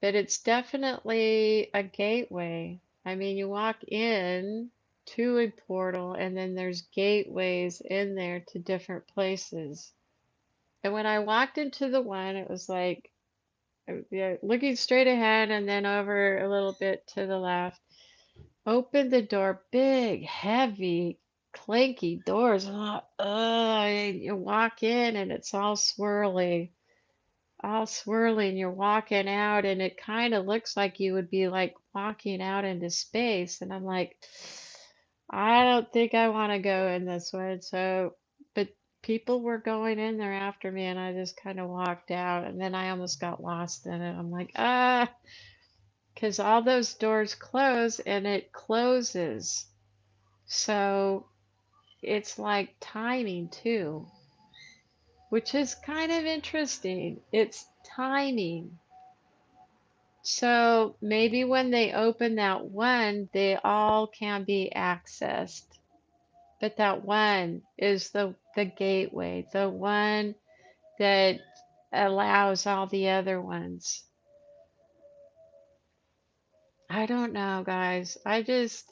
But it's definitely a gateway. I mean, you walk in to a portal, and then there's gateways in there to different places. And when I walked into the one, it was like yeah, looking straight ahead and then over a little bit to the left. Opened the door, big, heavy, clanky doors. And you walk in, and it's all swirling. You're walking out, and it kind of looks like you would be like walking out into space. And I'm like, I don't think I want to go in this one. So, but people were going in there after me, and I just kind of walked out, and then I almost got lost in it. I'm like, because all those doors close and it closes. So it's like timing too, which is kind of interesting. It's timing. So maybe when they open that one, they all can be accessed. But that one is the gateway, the one that allows all the other ones. I don't know, guys. I just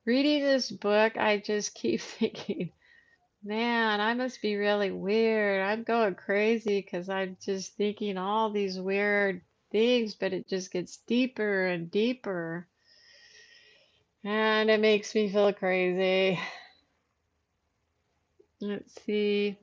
reading this book, I just keep thinking, man, I must be really weird. I'm going crazy because I'm just thinking all these weird things, but it just gets deeper and deeper. And it makes me feel crazy. Let's see.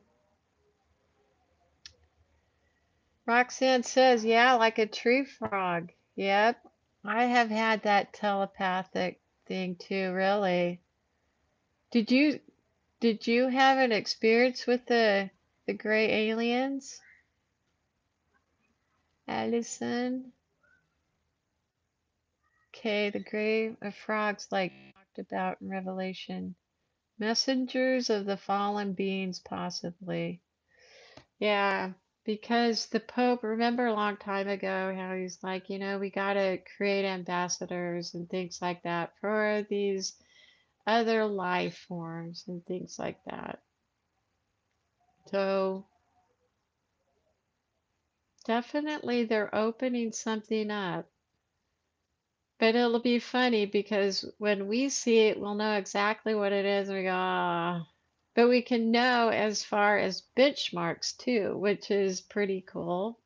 Roxanne says, yeah, like a tree frog. Yep. I have had that telepathic thing too, really. Did you did you have an experience with the gray aliens, Allison? Okay, the gray frogs like talked about in Revelation. Messengers of the fallen beings, possibly. Yeah, because the Pope, remember a long time ago how he's like, we got to create ambassadors and things like that for these other life forms and things like that. So definitely they're opening something up. But it'll be funny because when we see it, we'll know exactly what it is and we go, ah. But we can know as far as benchmarks too, which is pretty cool.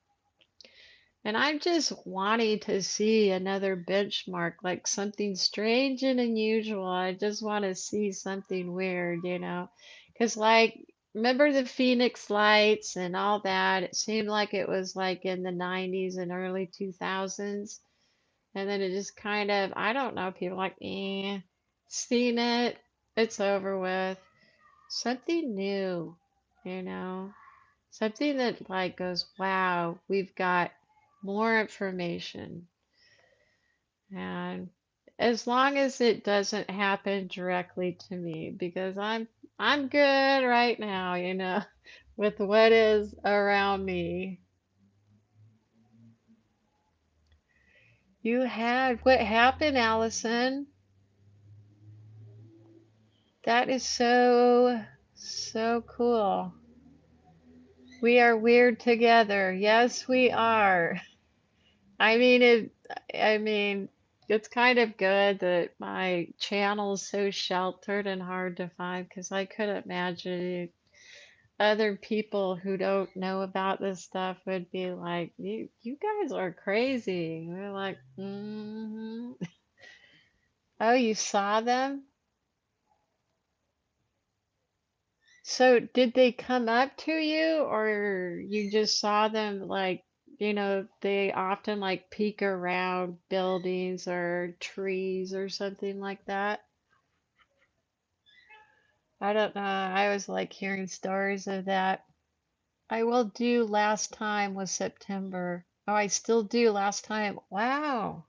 And I'm just wanting to see another benchmark, like something strange and unusual. I just want to see something weird. Because, like, remember the Phoenix Lights and all that? It seemed like it was like in the 90s and early 2000s. And then it just kind of, I don't know, people like, seen it, it's over with. Something new, you know? Something that like goes, wow, we've got more information. And as long as it doesn't happen directly to me, because I'm good right now, with what is around me. You had what happened, Allison? That is so cool. We are weird together. Yes, we are. I mean it I mean it's kind of good that my channel is so sheltered and hard to find because I couldn't imagine other people who don't know about this stuff would be like, you guys are crazy. We're like, mm-hmm. Oh, you saw them? So did they come up to you or you just saw them like, they often like peek around buildings or trees or something like that? I don't know. I was like hearing stories of that. I will do last time was September. Oh, I still do last time. Wow.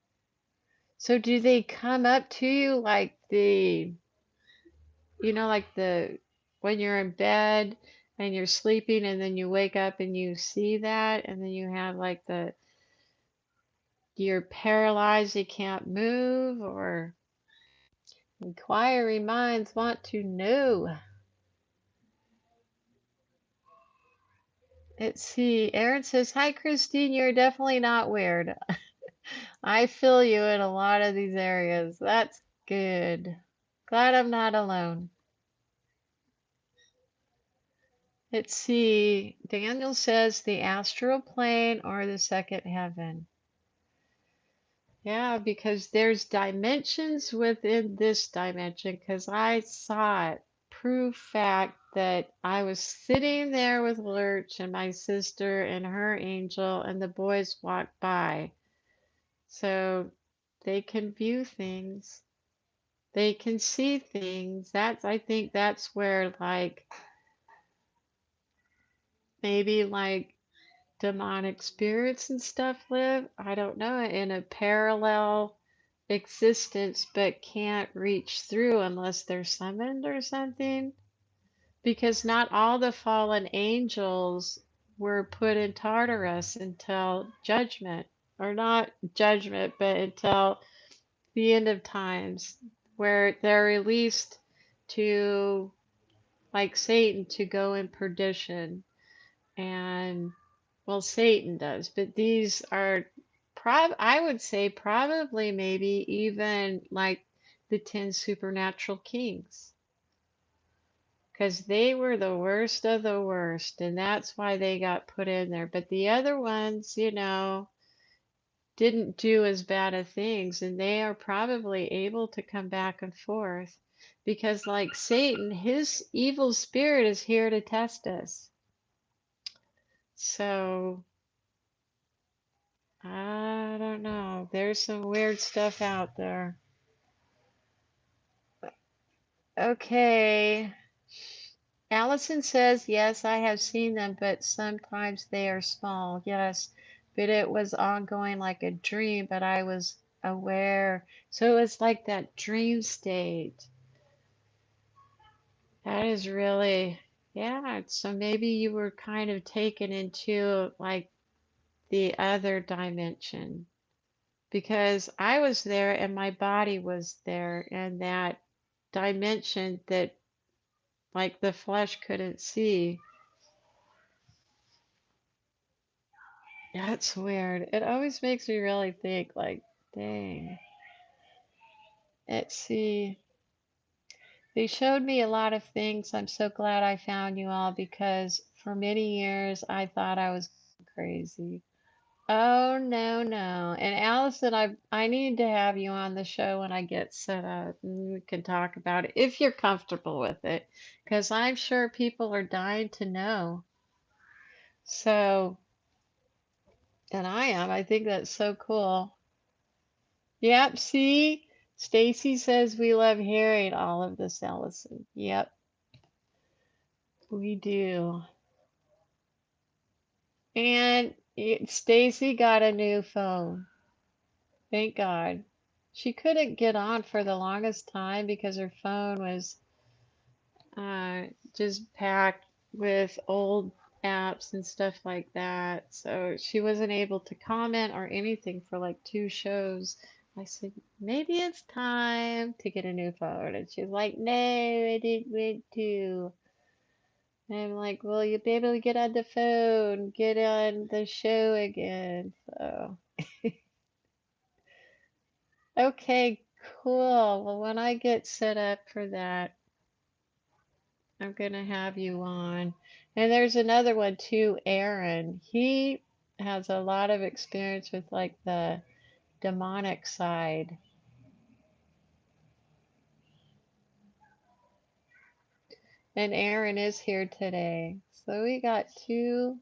So do they come up to you like like when you're in bed and you're sleeping and then you wake up and you see that and then you have like you're paralyzed, you can't move, or inquiry minds want to know. Let's see. Aaron says, hi, Christine. You're definitely not weird. I feel you in a lot of these areas. That's good. Glad I'm not alone. Let's see. Daniel says the astral plane or the second heaven. Yeah, because there's dimensions within this dimension, because I saw it. Proof fact that I was sitting there with Lurch and my sister and her angel, and the boys walked by. So they can view things, they can see things. I think that's where, like, maybe like demonic spirits and stuff live. I don't know, in a parallel existence, but can't reach through unless they're summoned or something. because not all the fallen angels were put in Tartarus until judgment, or not judgment, but until the end of times, where they're released to, like Satan, to go in perdition. And, well, Satan does, but these are, I would say, probably maybe even like the 10 supernatural kings, because they were the worst of the worst, and that's why they got put in there. But the other ones, didn't do as bad of things, and they are probably able to come back and forth because, like Satan, his evil spirit is here to test us. So, I don't know. There's some weird stuff out there. Okay. Allison says, yes, I have seen them, but sometimes they are small. Yes, but it was ongoing like a dream, but I was aware. So it was like that dream state. That is really, yeah. So maybe you were kind of taken into like the other dimension, because I was there and my body was there in that dimension that like the flesh couldn't see. That's weird. It always makes me really think, like, dang. Let's see. They showed me a lot of things. I'm so glad I found you all because for many years I thought I was crazy. Oh, no, no. And Allison, I need to have you on the show when I get set up and we can talk about it if you're comfortable with it, because I'm sure people are dying to know. So, and I am. I think that's so cool. Yep, see? Stacy says we love hearing all of this, Allison. Yep, we do. And Stacy got a new phone. Thank God. She couldn't get on for the longest time because her phone was uh, just packed with old apps and stuff like that. So she wasn't able to comment or anything for like 2 shows. I said, maybe it's time to get a new phone. And she's like, no, I didn't want to. And I'm like, well, you'll be able to get on the phone, get on the show again. So, okay, cool. Well, when I get set up for that, I'm gonna have you on. And there's another one too, Aaron. He has a lot of experience with like the demonic side. And Aaron is here today. So we got two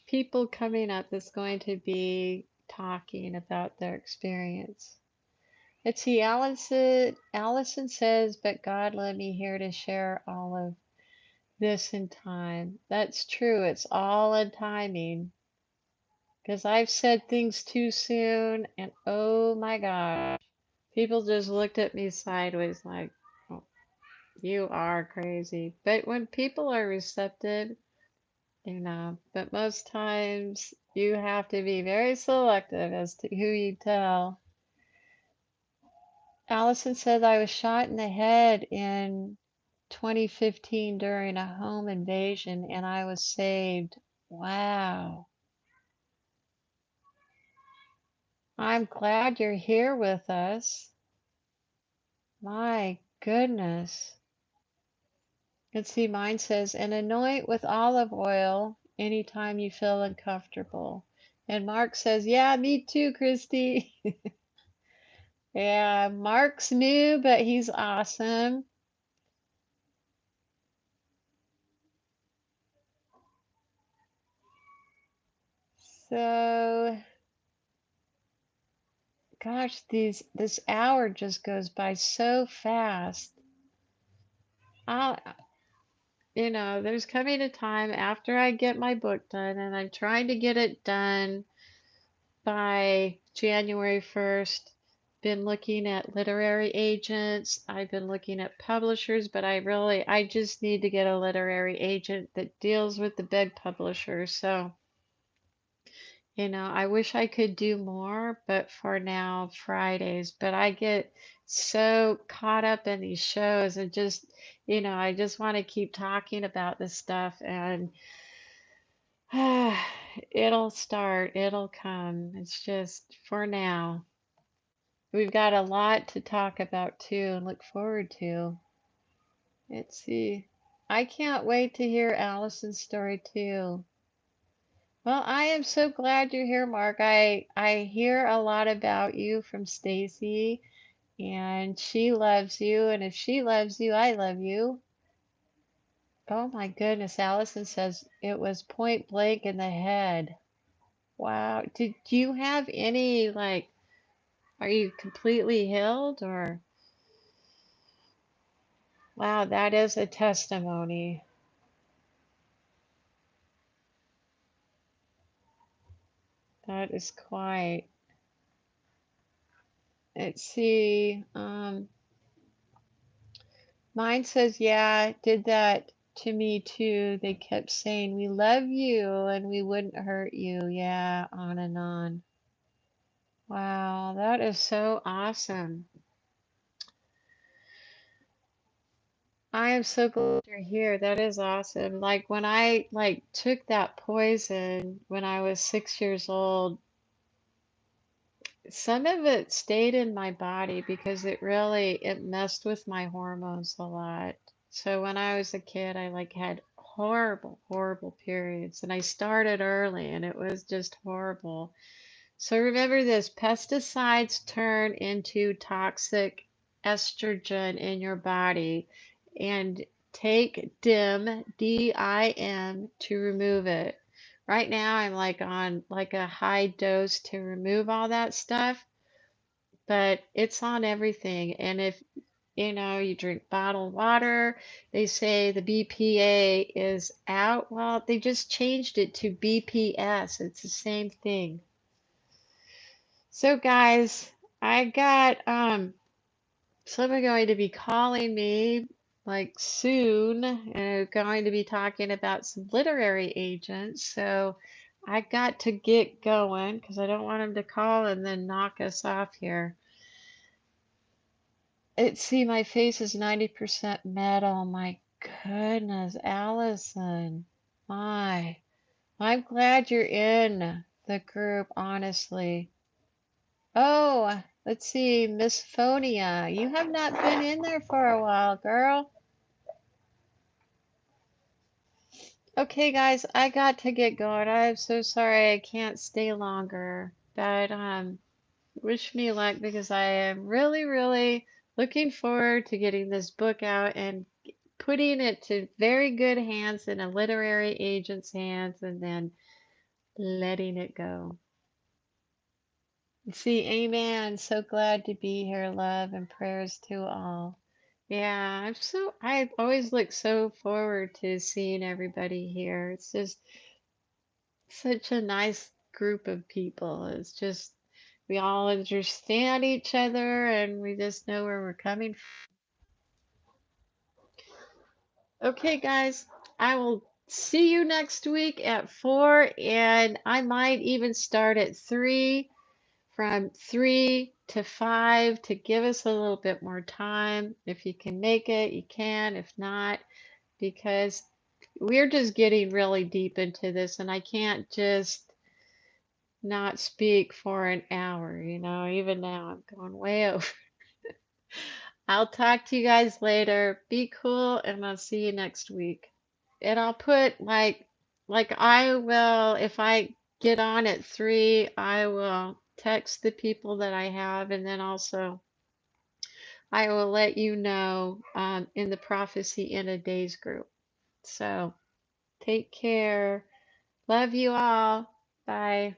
people coming up that's going to be talking about their experience. Let's see, Allison says, but God led me here to share all of this in time. That's true. It's all in timing. Because I've said things too soon, and oh my gosh, people just looked at me sideways like, oh, you are crazy. But when people are receptive, but most times you have to be very selective as to who you tell. Allison said I was shot in the head in 2015 during a home invasion and I was saved. Wow. I'm glad you're here with us. My goodness. Let's see, mine says, and anoint with olive oil anytime you feel uncomfortable. And Mark says, yeah, me too, Christy. Yeah, Mark's new, but he's awesome. So, gosh, this hour just goes by so fast. I'll, there's coming a time after I get my book done, and I'm trying to get it done by January 1st. been looking at literary agents. I've been looking at publishers, but I just need to get a literary agent that deals with the big publishers. So, I wish I could do more, but for now, Fridays. But I get so caught up in these shows and I just want to keep talking about this stuff and it'll come. It's just for now. We've got a lot to talk about too and look forward to. Let's see. I can't wait to hear Allison's story too. Well, I am so glad you're here, Mark. I hear a lot about you from Stacy, and she loves you, and if she loves you, I love you. Oh my goodness, Allison says it was point blank in the head. Wow. Did you have any are you completely healed or wow, that is a testimony. That is quite. Let's see. Mine says, yeah, did that to me too. They kept saying, we love you and we wouldn't hurt you. Yeah, on and on. Wow, that is so awesome. I am so glad you're here. That is awesome. Like when I took that poison when I was 6 years old, some of it stayed in my body because it messed with my hormones a lot. So when I was a kid, I had horrible, horrible periods and I started early and it was just horrible. So remember this, pesticides turn into toxic estrogen in your body and take DIM, to remove it. Right now I'm on a high dose to remove all that stuff, but it's on everything. And if you drink bottled water, they say the BPA is out. Well, they just changed it to BPS. It's the same thing. So guys, I got someone going to be calling me soon and going to be talking about some literary agents. So I got to get going because I don't want him to call and then knock us off here. See, my face is 90% metal. My goodness, Allison. My. I'm glad you're in the group, honestly. Oh, let's see, Miss Phonia. You have not been in there for a while, girl. Okay, guys, I got to get going. I'm so sorry I can't stay longer. But wish me luck because I am really, really looking forward to getting this book out and putting it to very good hands in a literary agent's hands and then letting it go. See, amen. So glad to be here. Love and prayers to all. Yeah, I always look so forward to seeing everybody here. It's just such a nice group of people. It's just, we all understand each other and we just know where we're coming from. Okay, guys, I will see you next week at 4, and I might even start at 3, from 3 to 5 to give us a little bit more time. If you can make it, you can. If not, because we're just getting really deep into this and I can't just not speak for an hour, even now I'm going way over. I'll talk to you guys later. Be cool and I'll see you next week. And I'll put I will, if I get on at 3, I will text the people that I have and then also I will let you know in the Prophecy in a Days group. So take care. Love you all. Bye.